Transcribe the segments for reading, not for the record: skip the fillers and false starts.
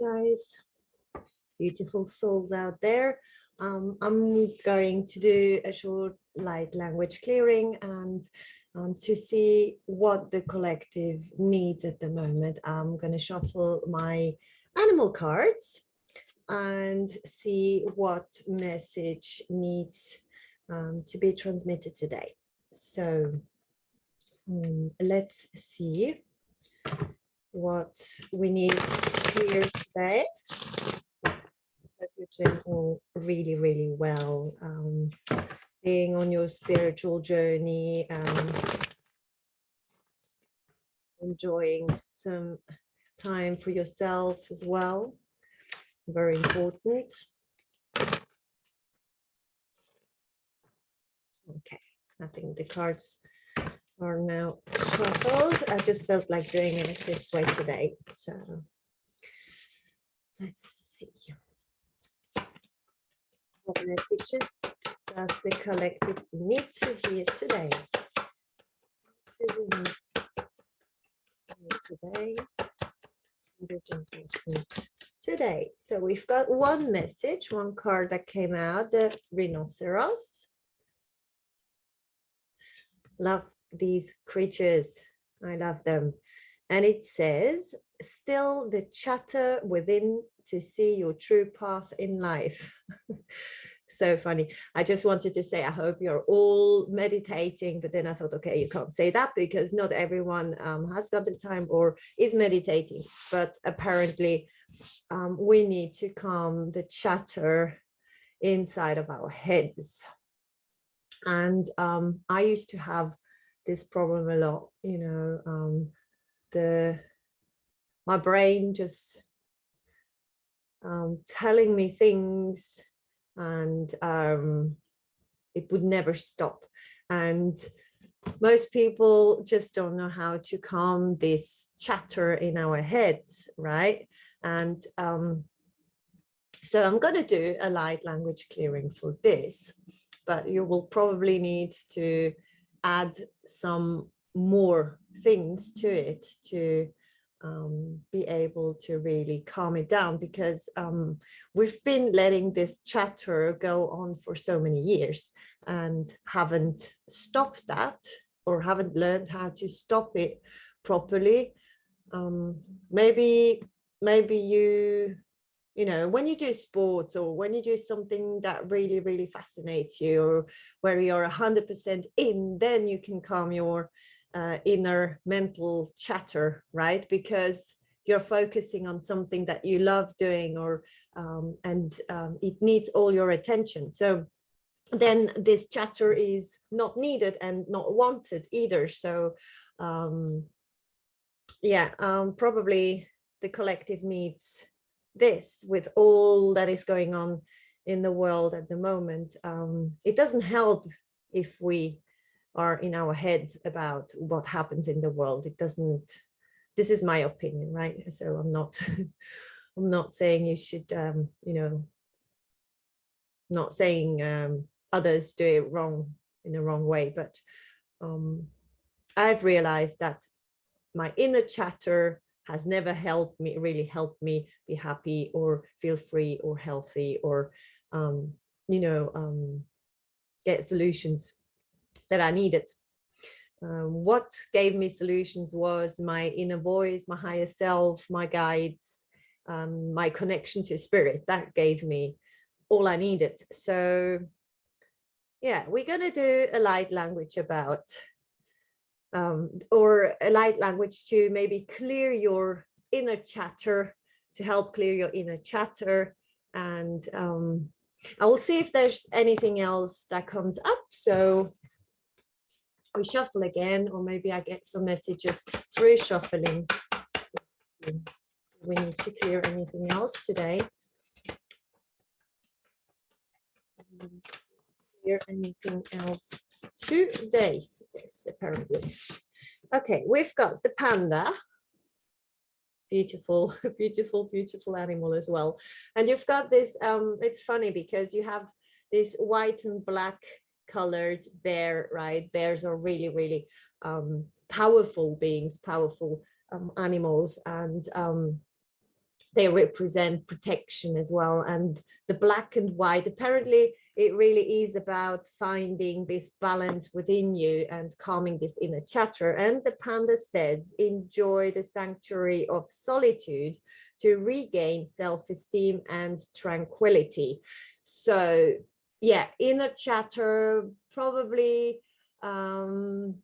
guys, beautiful souls out there. I'm going to do a short light language clearing and to see what the collective needs at the moment. I'm going to shuffle my animal cards and see what message needs to be transmitted today. So let's see what we need to clear today. Hope you're doing all really, really well. Being on your spiritual journey, enjoying some time for yourself as well. Very important. Okay, I think the cards are now shuffled. I just felt like doing it this way today. So let's see. What messages does the collective need to hear today? What do we need to hear today? What is important today? So we've got one message, one card that came out, the rhinoceros. Love these creatures. I love them. And it says, still the chatter within to see your true path in life. So funny. I just wanted to say, I hope you're all meditating, but then I thought, okay, you can't say that because not everyone has got the time or is meditating, but apparently we need to calm the chatter inside of our heads. And I used to have this problem a lot, you know, my brain just telling me things, and it would never stop. And most people just don't know how to calm this chatter in our heads, right? And so I'm going to do a light language clearing for this, but you will probably need to add some more things to it to be able to really calm it down, because we've been letting this chatter go on for so many years and haven't stopped that, or haven't learned how to stop it properly. Maybe you know, when you do sports or when you do something that really, really fascinates you, or where you're 100% in, then you can calm your inner mental chatter, right? Because you're focusing on something that you love doing, or it needs all your attention. So then this chatter is not needed and not wanted either. So yeah, probably the collective needs this with all that is going on in the world at the moment. It doesn't help if we are in our heads about what happens in the world. It doesn't, this is my opinion, right? So I'm not I'm not saying you should you know, not saying others do it wrong in the wrong way, but I've realized that my inner chatter has never really helped me be happy or feel free or healthy, or you know, get solutions that I needed. What gave me solutions was my inner voice, my higher self, my guides, my connection to spirit. That gave me all I needed. So yeah, we're gonna do a light language about or a light language to maybe clear your inner chatter, to help clear your inner chatter. And I will see if there's anything else that comes up. So we shuffle again, or maybe I get some messages through shuffling. We need to clear anything else today. Clear anything else today? Yes, apparently. Okay, we've got the panda. Beautiful, beautiful, beautiful animal as well. And you've got this, it's funny because you have this white and black colored bear, right? Bears are really, really powerful beings, powerful animals. And they represent protection as well. And the black and white, apparently it really is about finding this balance within you and calming this inner chatter. And the panda says, enjoy the sanctuary of solitude to regain self-esteem and tranquility. So yeah, inner chatter, probably, you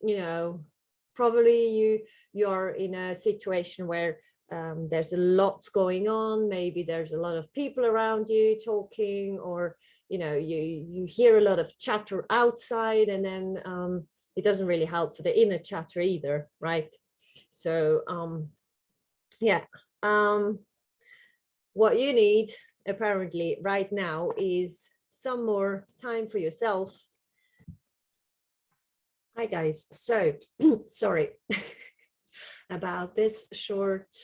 know, probably you're in a situation where there's a lot going on. Maybe there's a lot of people around you talking, or you know, you hear a lot of chatter outside, and then it doesn't really help for the inner chatter either, right? So yeah, what you need apparently right now is some more time for yourself. Hi guys, so sorry about this short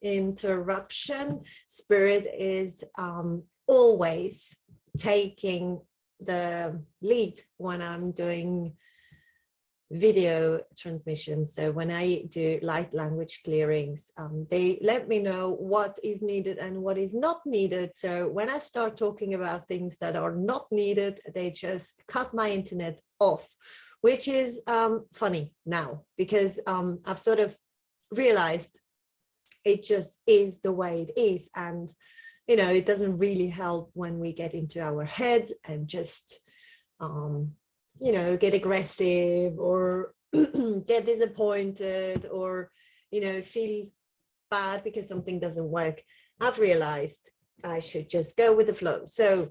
interruption. Spirit is always taking the lead when I'm doing video transmissions. So when I do light language clearings, they let me know what is needed and what is not needed. So when I start talking about things that are not needed, they just cut my internet off, which is funny now, because I've sort of realized it just is the way it is. And, you know, it doesn't really help when we get into our heads and just, you know, get aggressive or get disappointed, or, you know, feel bad because something doesn't work. I've realized I should just go with the flow. So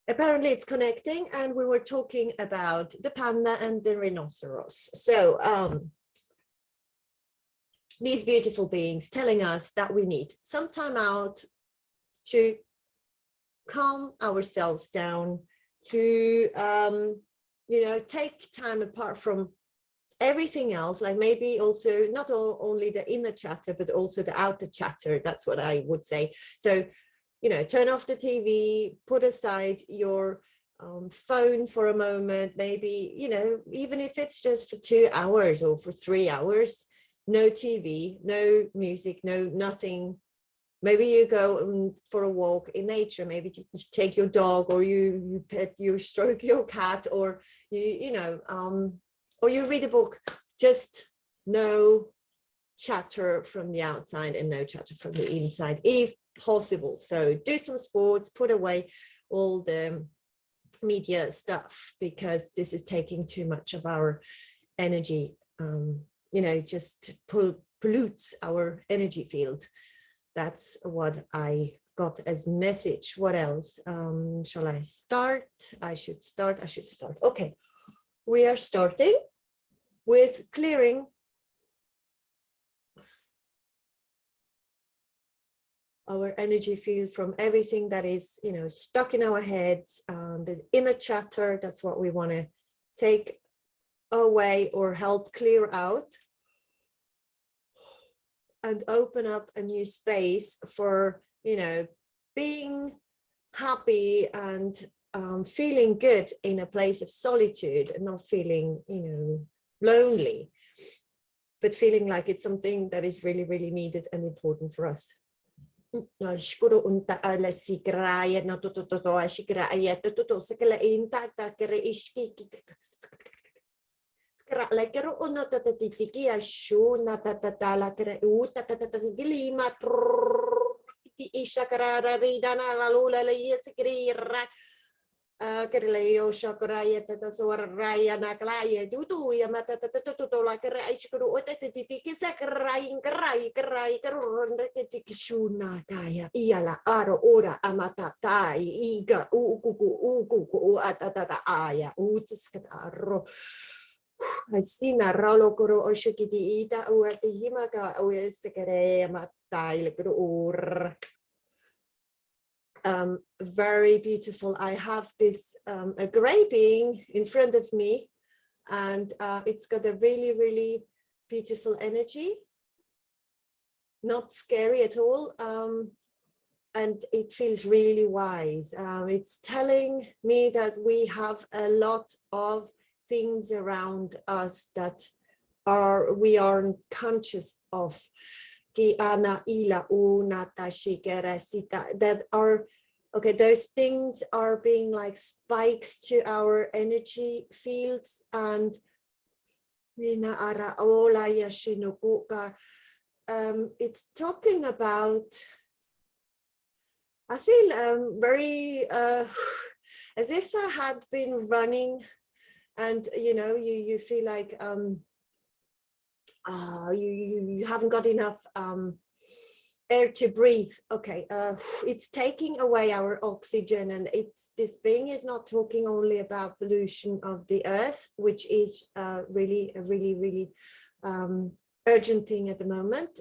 apparently it's connecting, and we were talking about the panda and the rhinoceros. So these beautiful beings telling us that we need some time out to calm ourselves down, to you know, take time apart from everything else, like maybe also not only the inner chatter but also the outer chatter. That's what I would say. So, you know, turn off the TV, put aside your phone for a moment, maybe, you know, even if it's just for 2 hours or for 3 hours, no TV, no music, no nothing. Maybe you go for a walk in nature, maybe you take your dog, or you pet, you stroke your cat, or you know, or you read a book. Just no chatter from the outside and no chatter from the inside, if possible. So do some sports, put away all the media stuff, because this is taking too much of our energy. You know, just pollutes our energy field. That's what I got as message. What else? Shall I start? I should start. Okay, we are starting with clearing our energy field from everything that is, you know, stuck in our heads, the inner chatter. That's what we want to take away or help clear out, and open up a new space for, you know, being happy and feeling good in a place of solitude, and not feeling, you know, lonely, but feeling like it's something that is really, really needed and important for us. Shukuru unta ala sigraya na to shigraya to sakala inta ta kere ishki skra la kero ono ta tiki ashu na ta la kere uta ta gilima ti ishakrara ridana la lula la yesgrira kerleyo shakraya ta soraya na klaya tutu ya mata to la kere ishkuru uta tiki sakrai krai karonda tiki shuna kaya iala aro ora amata tai iga ukuku atata aya utskataro Sina rolo koro oshikiti ita uati himaka uesekere matai ur. Very beautiful. I have this a graping in front of me, and it's got a really, really beautiful energy. Not scary at all. And it feels really wise. It's telling me that we have a lot of things around us that we aren't conscious of. that are, okay, those things are being like spikes to our energy fields, and it's talking about, I feel very as if I had been running, and you feel like you haven't got enough air to breathe. Okay, it's taking away our oxygen, and this being is not talking only about pollution of the earth, which is really a really urgent thing at the moment.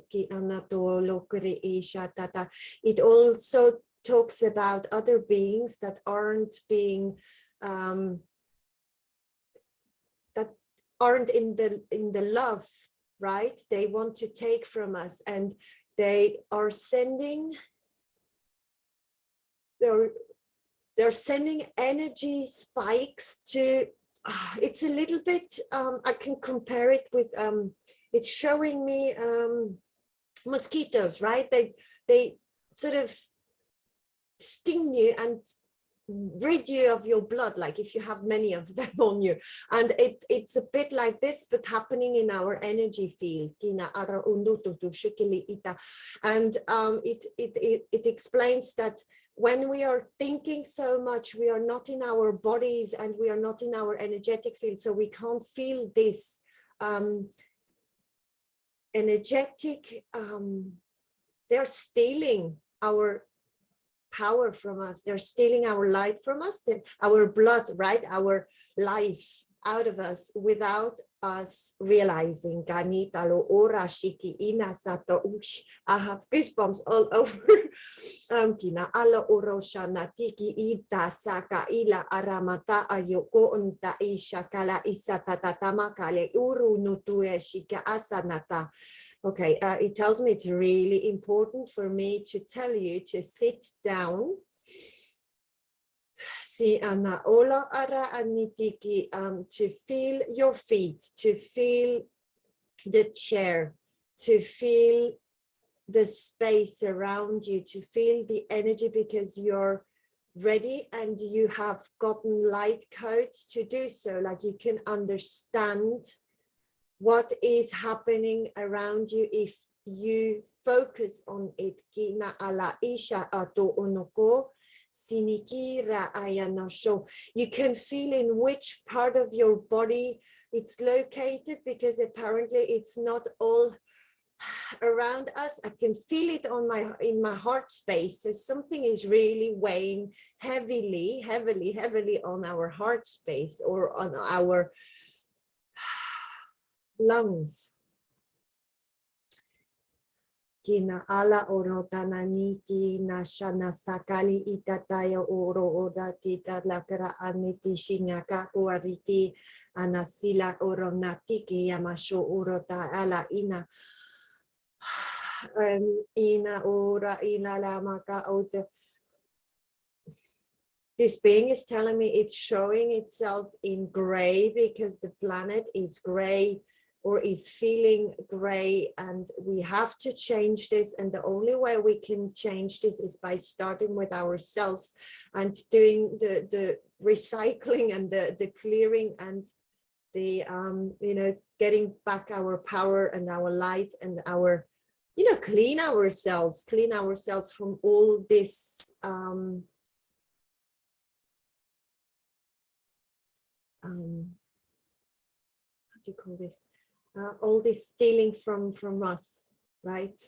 It also talks about other beings that aren't being that aren't in the love, right? They want to take from us, and they are sending, they're sending energy spikes to, it's a little bit, I can compare it with, it's showing me mosquitoes, right? They sort of sting you and rid you of your blood, like if you have many of them on you, and it's a bit like this, but happening in our energy field. And it explains that when we are thinking so much, we are not in our bodies and we are not in our energetic field, so we can't feel this energetic, they're stealing our power from us, they're stealing our light from us, our blood, right, our life out of us without us realizing. I have goosebumps all over. Okay, it tells me it's really important for me to tell you to sit down. To feel your feet, to feel the chair, to feel the space around you, to feel the energy, because you're ready and you have gotten light codes to do so. Like you can understand what is happening around you if you focus on it. You can feel in which part of your body it's located, because apparently it's not all around us. I can feel it on in my heart space. So something is really weighing heavily on our heart space or on our lungs. Kina ala oro tananiki na shana sakali itataya oro ora tita lakara aniti shingaka uariti anasila oro natiki yamasho oro ta ala ina ina ora ina lamaka ote. This being is telling me it's showing itself in gray because the planet is gray or is feeling gray, and we have to change this. And the only way we can change this is by starting with ourselves and doing the recycling and the clearing and the, getting back our power and our light and our, clean ourselves from all this, how do you call this? All this stealing from us, right?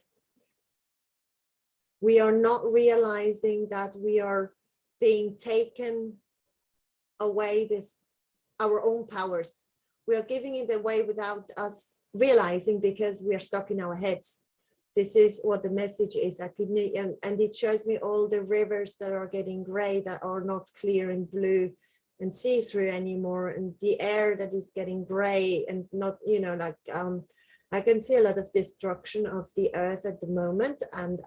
We are not realizing that we are being taken away our own powers. We are giving it away without us realizing, because we are stuck in our heads. This is what the message is. And it shows me all the rivers that are getting gray, that are not clear and blue and see-through anymore, and the air that is getting gray and not, I can see a lot of destruction of the earth at the moment. And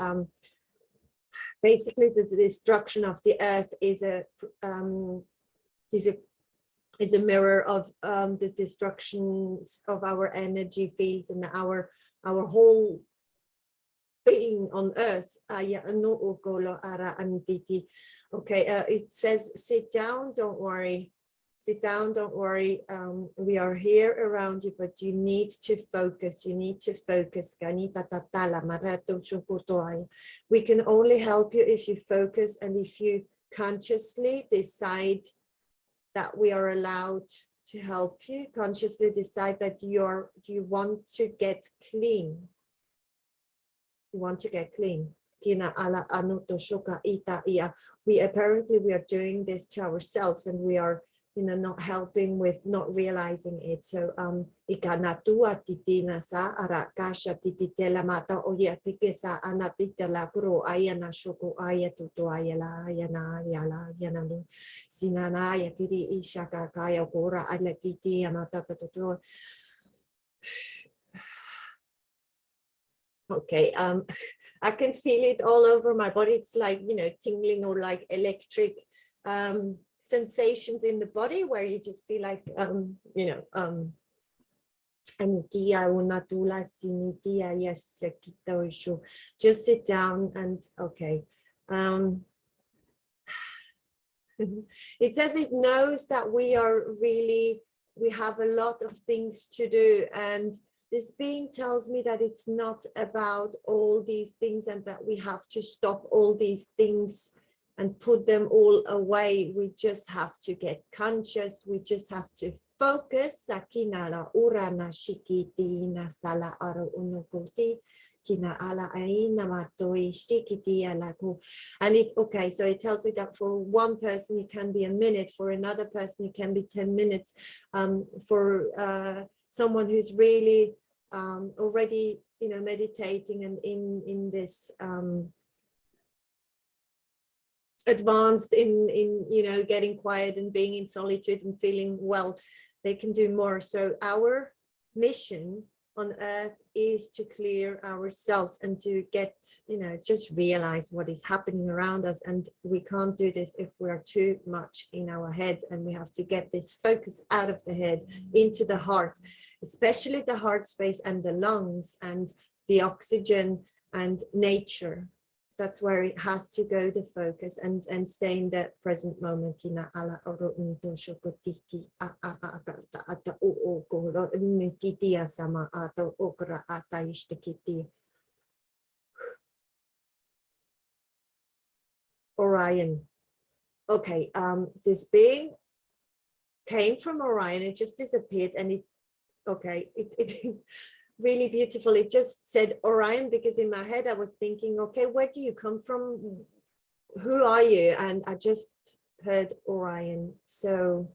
basically the destruction of the earth is a mirror of the destruction of our energy fields and our whole being on earth. Okay, it says, sit down, don't worry. Sit down, don't worry. We are here around you, but you need to focus. You need to focus. We can only help you if you focus and if you consciously decide that we are allowed to help you, consciously decide that you want to get clean. You want to get clean. We are doing this to ourselves, and we are, not helping with not realizing it. So okay, I can feel it all over my body. It's like, tingling or like electric sensations in the body, where you just feel like, just sit down and okay. It says it knows that we have a lot of things to do, and this being tells me that it's not about all these things and that we have to stop all these things and put them all away. We just have to get conscious. We just have to focus. And okay, so it tells me that for one person it can be a minute, for another person it can be 10 minutes, for someone who's really already meditating and in this advanced in getting quiet and being in solitude and feeling well, they can do more. So our mission on earth is to clear ourselves and to get, just realize what is happening around us. And we can't do this if we are too much in our heads, and we have to get this focus out of the head into the heart, especially the heart space and the lungs and the oxygen and nature. That's where it has to go, the focus, and stay in the present moment. Orion. Okay, this being came from Orion. It just disappeared, and it really beautiful. It just said Orion because in my head I was thinking, okay, where do you come from? Who are you? And I just heard Orion. So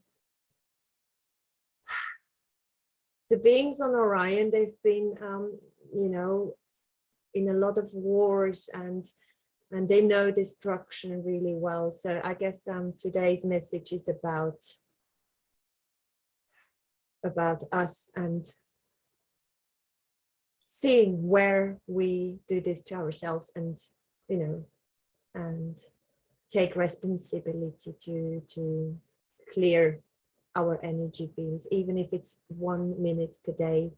the beings on Orion, they've been, in a lot of wars, and they know destruction really well. So I guess today's message is about us and seeing where we do this to ourselves, and and take responsibility to clear our energy fields, even if it's 1 minute per day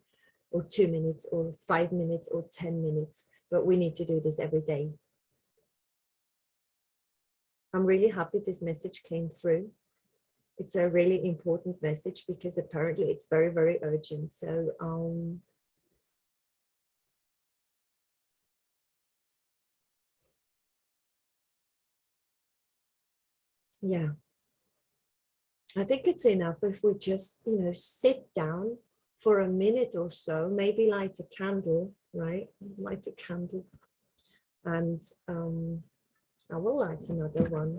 or 2 minutes or 5 minutes or 10 minutes, but we need to do this every day. I'm really happy this message came through. It's a really important message because apparently it's very, very urgent. So yeah, I think it's enough if we just, sit down for a minute or so, maybe light a candle, right? Light a candle. And I will light another one,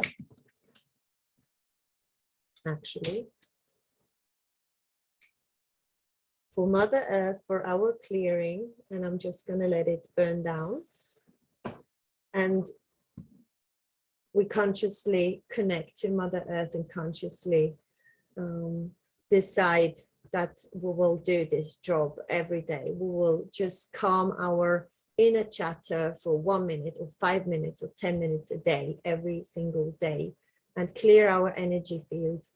actually. For Mother Earth, for our clearing, and I'm just going to let it burn down. And we consciously connect to Mother Earth and consciously decide that we will do this job every day. We will just calm our inner chatter for 1 minute or 5 minutes or 10 minutes a day, every single day, and clear our energy field.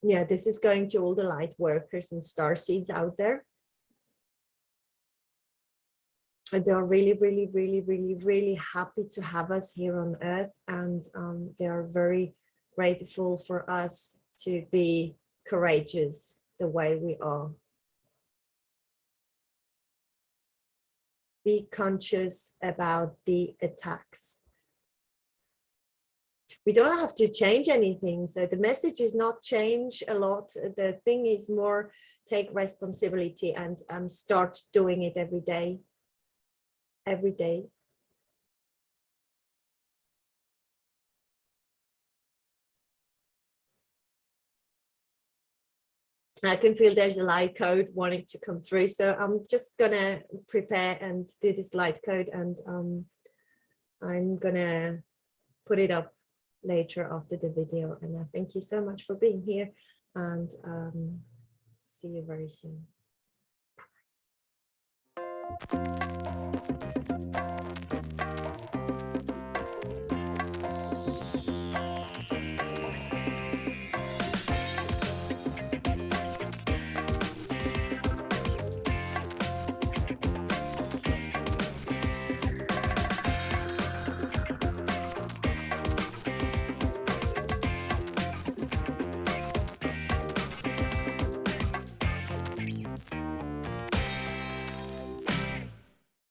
Yeah, this is going to all the light workers and star seeds out there. And they are really, really, really, really, really happy to have us here on Earth. And they are very grateful for us to be courageous the way we are. Be conscious about the attacks. We don't have to change anything. So the message is not change a lot. The thing is more take responsibility and start doing it every day. Every day. I can feel there's a light code wanting to come through. So I'm just gonna prepare and do this light code, and I'm gonna put it up later after the video. And I thank you so much for being here, and see you very soon.